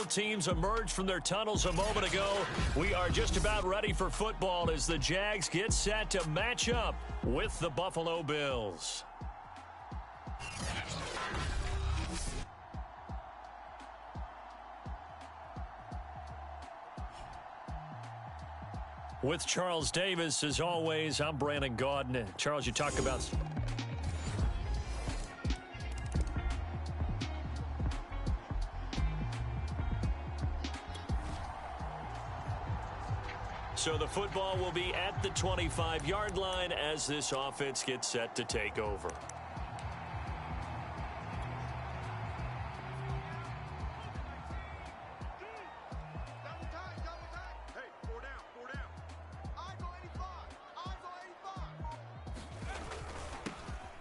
Both teams emerged from their tunnels a moment ago. We are just about ready for football as the Jags get set to match up with the Buffalo Bills. With Charles Davis, as always, I'm Brandon Gaudin. Charles, you talk about... So the football will be at the 25-yard line as this offense gets set to take over.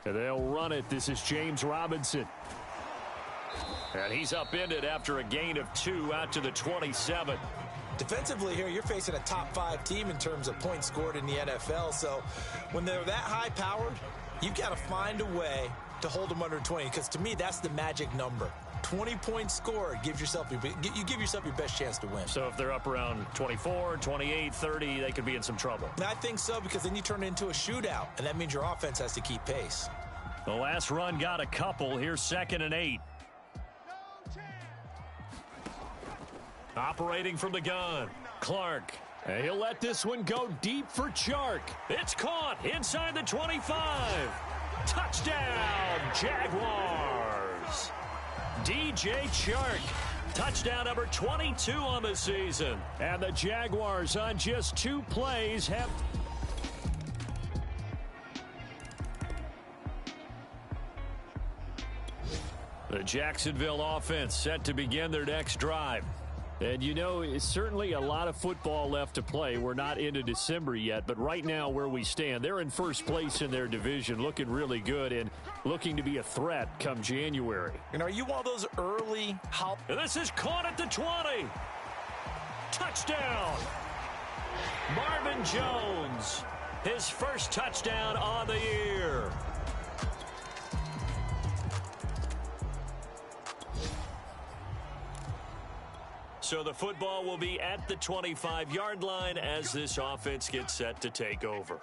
And they'll run it. This is James Robinson. And he's upended after a gain of 2 out to the 27. Defensively here, you're facing a top 5 team in terms of points scored in the NFL. So when they're that high-powered, you've got to find a way to hold them under 20. Because to me, that's the magic number. 20 points scored, you give yourself your best chance to win. So if they're up around 24, 28, 30, they could be in some trouble. And I think so, because then you turn it into a shootout, and that means your offense has to keep pace. The last run got a couple. Here's 2nd and 8. Operating from the gun, Clark. And he'll let this one go deep for Chark. It's caught inside the 25. Touchdown, Jaguars. DJ Chark. Touchdown number 22 on the season. And the Jaguars on just 2 plays have... The Jacksonville offense set to begin their next drive. And, you know, it's certainly a lot of football left to play. We're not into December yet, but right now where we stand, they're in first place in their division, looking really good and looking to be a threat come January. And are you one of those early... And this is caught at the 20. Touchdown. Marvin Jones, his first touchdown on the year. So the football will be at the 25-yard line as this offense gets set to take over.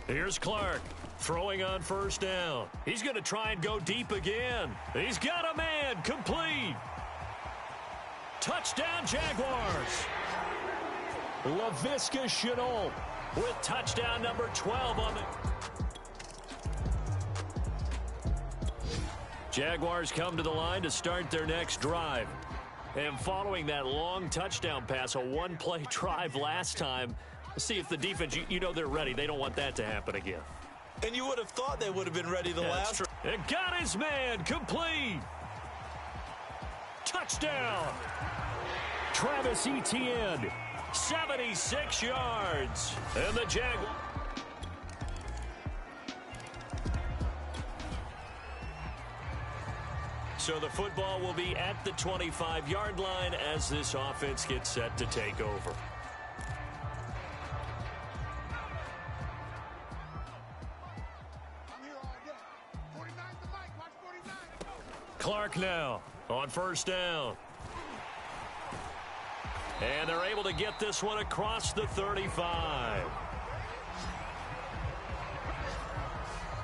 Here's Clark throwing on first down. He's going to try and go deep again. He's got a man, complete. Touchdown, Jaguars. Laviska Shenault with touchdown number 12 on the... Jaguars come to the line to start their next drive. And following that long touchdown pass, a one-play drive last time, let's see if the defense, you know they're ready. They don't want that to happen again. And you would have thought they would have been ready the last. And got his man, complete. Touchdown. Travis Etienne, 76 yards. And the Jaguars. So the football will be at the 25-yard line as this offense gets set to take over. Clark now on first down. And they're able to get this one across the 35.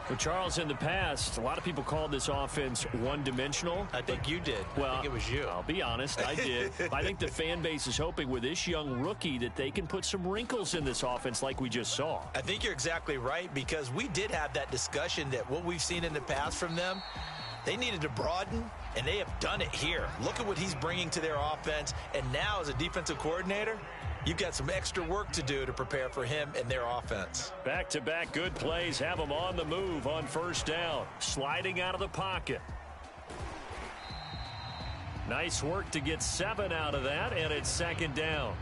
Well, Charles, in the past, a lot of people called this offense one-dimensional. I think you did. Well, I think it was you. I'll be honest, I did. I think the fan base is hoping with this young rookie that they can put some wrinkles in this offense like we just saw. I think you're exactly right, because we did have that discussion that what we've seen in the past from them, they needed to broaden, and they have done it here. Look at what he's bringing to their offense, and now as a defensive coordinator, you've got some extra work to do to prepare for him and their offense. Back-to-back good plays have them on the move on first down. Sliding out of the pocket. Nice work to get 7 out of that, and it's 2nd down.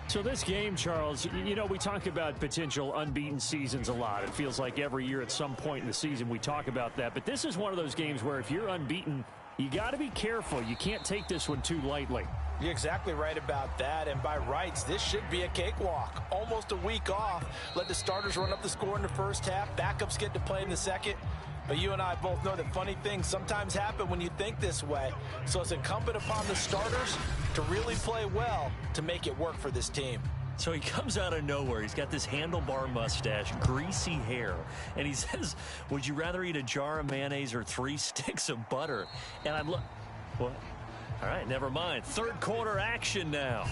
So this game, Charles, you know, we talk about potential unbeaten seasons a lot. It feels like every year at some point in the season we talk about that. But this is one of those games where if you're unbeaten, you got to be careful. You can't take this one too lightly. You're exactly right about that, and by rights, this should be a cakewalk. Almost a week off. Let the starters run up the score in the first half. Backups get to play in the second. But you and I both know that funny things sometimes happen when you think this way. So it's incumbent upon the starters to really play well to make it work for this team. So he comes out of nowhere. He's got this handlebar mustache, greasy hair, and he says, would you rather eat a jar of mayonnaise or 3 sticks of butter? And I'm look, what? All right, never mind. Third quarter action now.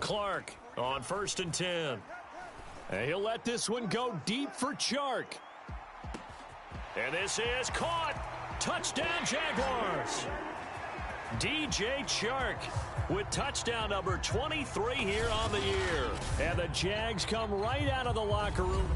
Clark on 1st and 10. And he'll let this one go deep for Chark. And this is caught. Touchdown, Jaguars. DJ Chark with touchdown number 23 here on the year. And the Jags come right out of the locker room.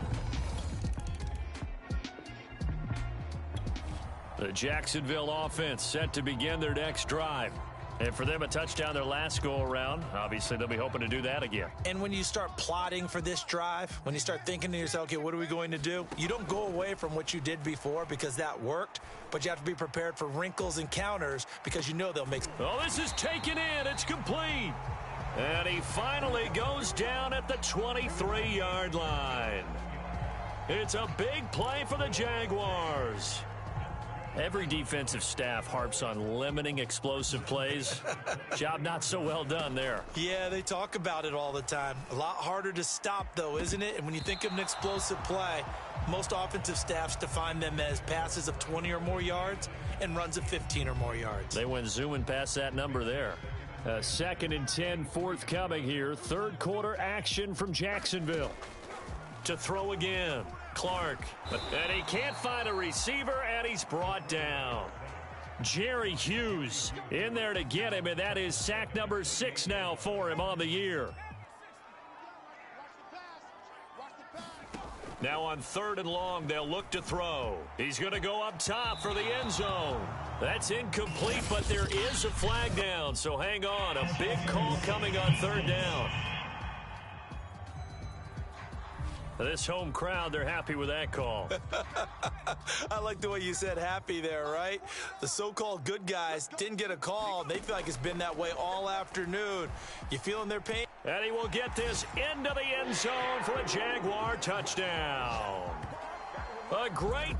The Jacksonville offense set to begin their next drive. And for them, a touchdown their last go-around. Obviously, they'll be hoping to do that again. And when you start plotting for this drive, when you start thinking to yourself, okay, what are we going to do? You don't go away from what you did before because that worked, but you have to be prepared for wrinkles and counters because you know they'll make... Oh, this is taken in. It's complete. And he finally goes down at the 23-yard line. It's a big play for the Jaguars. Every defensive staff harps on limiting explosive plays. Job not so well done there. Yeah, they talk about it all the time. A lot harder to stop, though, isn't it? And when you think of an explosive play, most offensive staffs define them as passes of 20 or more yards and runs of 15 or more yards. They went zooming past that number there. 2nd and 10 forthcoming here. Third quarter action from Jacksonville. To throw again. Clark, and he can't find a receiver, and he's brought down. Jerry Hughes in there to get him, and that is sack number 6 now for him on the year. Now on 3rd and long, they'll look to throw. He's going to go up top for the end zone. That's incomplete, but there is a flag down, so hang on. A big call coming on 3rd down. This home crowd, they're happy with that call. I like the way you said happy there, right? The so-called good guys didn't get a call. They feel like it's been that way all afternoon. You feeling their pain? And he will get this into the end zone for a Jaguar touchdown. A great...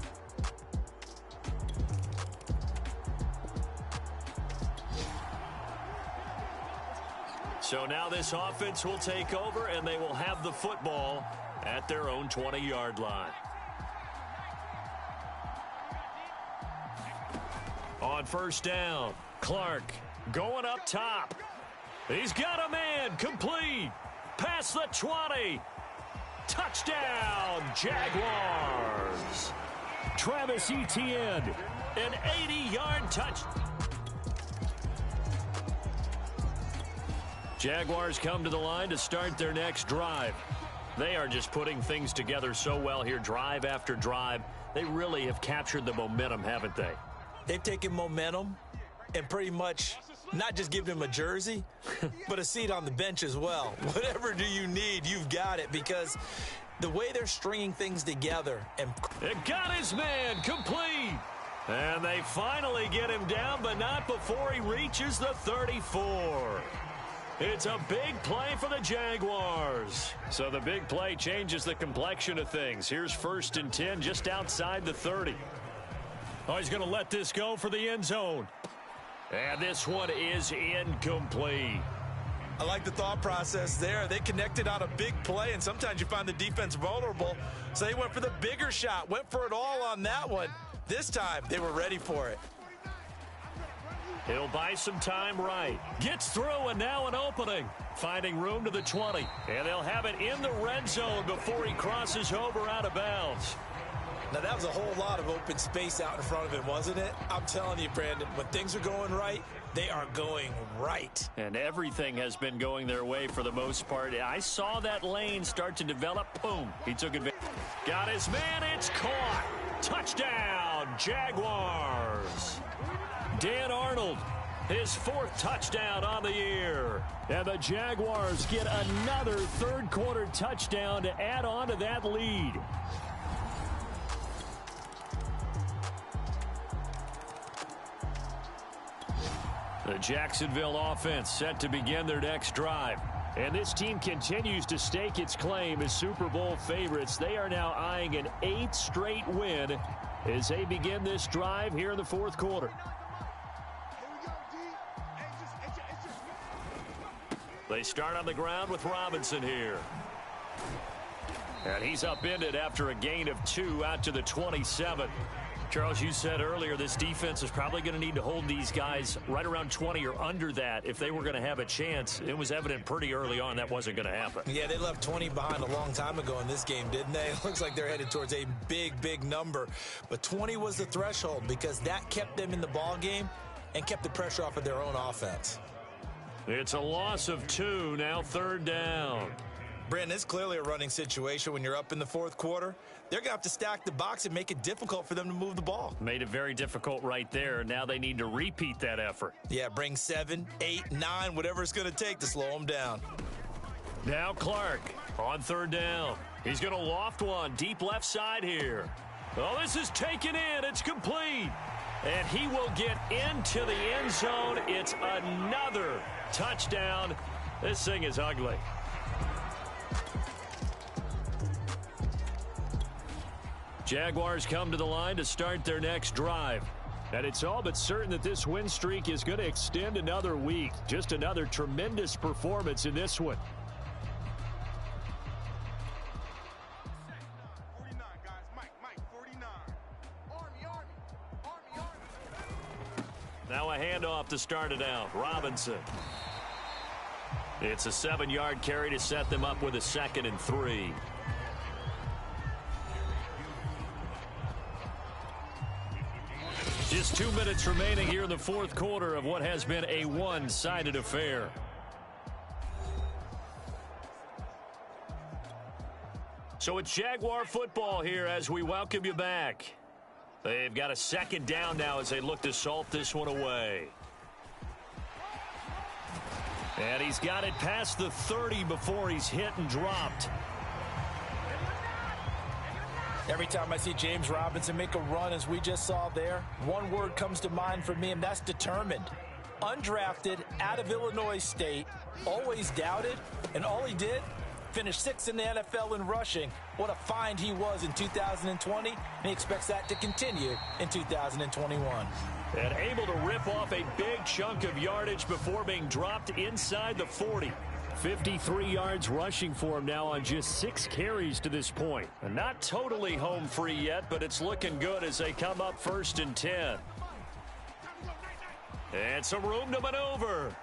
So now this offense will take over, and they will have the football at their own 20-yard line. On 1st down, Clark going up top. He's got a man, complete. Past the 20. Touchdown, Jaguars. Travis Etienne, an 80-yard touch. Jaguars come to the line to start their next drive. They are just putting things together so well here, drive after drive. They really have captured the momentum, haven't they? They've taken momentum and pretty much not just given him a jersey, but a seat on the bench as well. Whatever do you need, you've got it, because the way they're stringing things together. And it got his man, complete. And they finally get him down, but not before he reaches the 34. It's a big play for the Jaguars. So the big play changes the complexion of things. Here's 1st and 10 just outside the 30. Oh, he's going to let this go for the end zone. And this one is incomplete. I like the thought process there. They connected on a big play, and sometimes you find the defense vulnerable. So they went for the bigger shot, went for it all on that one. This time, they were ready for it. He'll buy some time right. Gets through, and now an opening. Finding room to the 20. And they'll have it in the red zone before he crosses over out of bounds. Now, that was a whole lot of open space out in front of him, wasn't it? I'm telling you, Brandon, when things are going right, they are going right. And everything has been going their way for the most part. I saw that lane start to develop. Boom. He took advantage. Got his man. It's caught. Touchdown, Jaguars. Dan Arnold, his 4th touchdown on the year. And the Jaguars get another third quarter touchdown to add on to that lead. The Jacksonville offense set to begin their next drive. And this team continues to stake its claim as Super Bowl favorites. They are now eyeing an 8th straight win as they begin this drive here in the fourth quarter. They start on the ground with Robinson here. And he's upended after a gain of 2 out to the 27. Charles, you said earlier this defense is probably going to need to hold these guys right around 20 or under that if they were going to have a chance. It was evident pretty early on that wasn't going to happen. Yeah, they left 20 behind a long time ago in this game, didn't they? It looks like they're headed towards a big number. But 20 was the threshold because that kept them in the ball game and kept the pressure off of their own offense. It's a loss of 2, now 3rd down. Brandon, it's clearly a running situation when you're up in the fourth quarter. They're going to have to stack the box and make it difficult for them to move the ball. Made it very difficult right there. Now they need to repeat that effort. Yeah, bring 7, 8, 9, whatever it's going to take to slow them down. Now Clark on 3rd down. He's going to loft one deep left side here. Oh, this is taken in. It's complete. And he will get into the end zone. It's another touchdown. This thing is ugly. Jaguars come to the line to start their next drive. And it's all but certain that this win streak is going to extend another week. Just another tremendous performance in this one. 49, guys. Mike, 49. Army. Now a handoff to start it out. Robinson. It's a 7-yard carry to set them up with a 2nd and 3. Just 2 minutes remaining here in the fourth quarter of what has been a one-sided affair. So it's Jaguar football here as we welcome you back. They've got a 2nd down now as they look to salt this one away. And he's got it past the 30 before he's hit and dropped. Every time I see James Robinson make a run, as we just saw there, one word comes to mind for me, and that's determined. Undrafted, out of Illinois State, always doubted, and all he did, finished 6th in the NFL in rushing. What a find he was in 2020, and he expects that to continue in 2021. And able to rip off a big chunk of yardage before being dropped inside the 40. 53 yards rushing for him now on just 6 carries to this point. And not totally home free yet, but it's looking good as they come up 1st and 10. And some room to maneuver.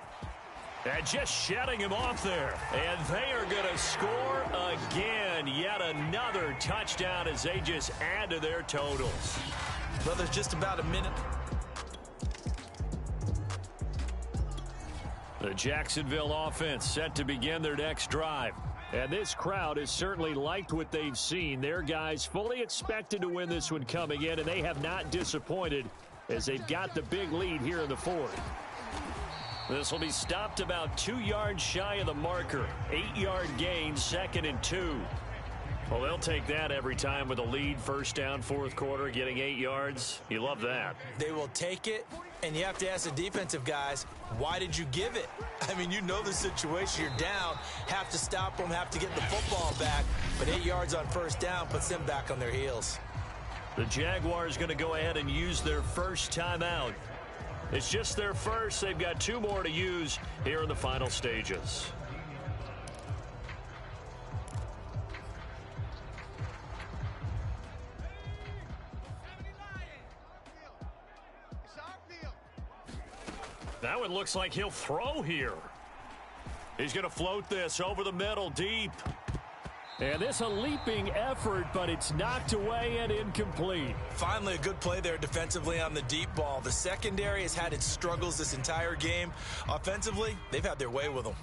And just shutting him off there. And they are going to score again. Yet another touchdown as they just add to their totals. Well, there's just about a minute. The Jacksonville offense set to begin their next drive. And this crowd has certainly liked what they've seen. Their guys fully expected to win this one coming in, and they have not disappointed as they've got the big lead here in the fourth. This will be stopped about 2 yards shy of the marker. 8-yard gain, 2nd and 2. Well, they'll take that every time with a lead, 1st down, fourth quarter, getting 8 yards. You love that. They will take it, and you have to ask the defensive guys, why did you give it? I mean, you know the situation. You're down, have to stop them, have to get the football back. But 8 yards on 1st down puts them back on their heels. The Jaguars going to go ahead and use their first timeout. It's just their first. They've got 2 more to use here in the final stages. That one looks like he'll throw here. He's going to float this over the middle deep. And this a leaping effort, but it's knocked away and incomplete. Finally, a good play there defensively on the deep ball. The secondary has had its struggles this entire game. Offensively, they've had their way with them.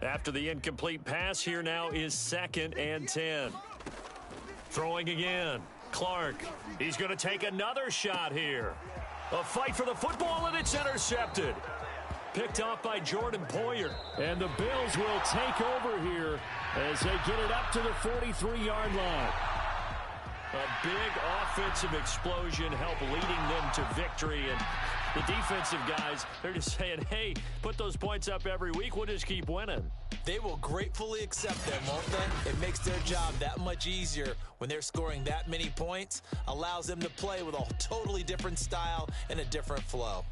After the incomplete pass, here now is 2nd and 10. Throwing again. Clark. He's going to take another shot here. A fight for the football, and it's intercepted. Picked off by Jordan Poyer. And the Bills will take over here as they get it up to the 43-yard line. A big offensive explosion helped leading them to victory. And The defensive guys, they're just saying, hey, put those points up every week. We'll just keep winning. They will gratefully accept them, won't they? It makes their job that much easier when they're scoring that many points. Allows them to play with a totally different style and a different flow.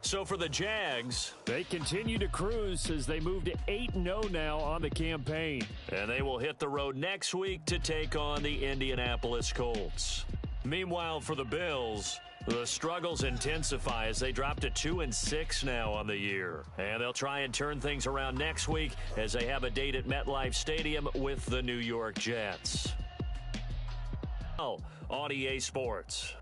So for the Jags, they continue to cruise as they move to 8-0 now on the campaign. And they will hit the road next week to take on the Indianapolis Colts. Meanwhile, for the Bills, the struggles intensify as they drop to 2-6 now on the year. And they'll try and turn things around next week as they have a date at MetLife Stadium with the New York Jets. On EA Sports.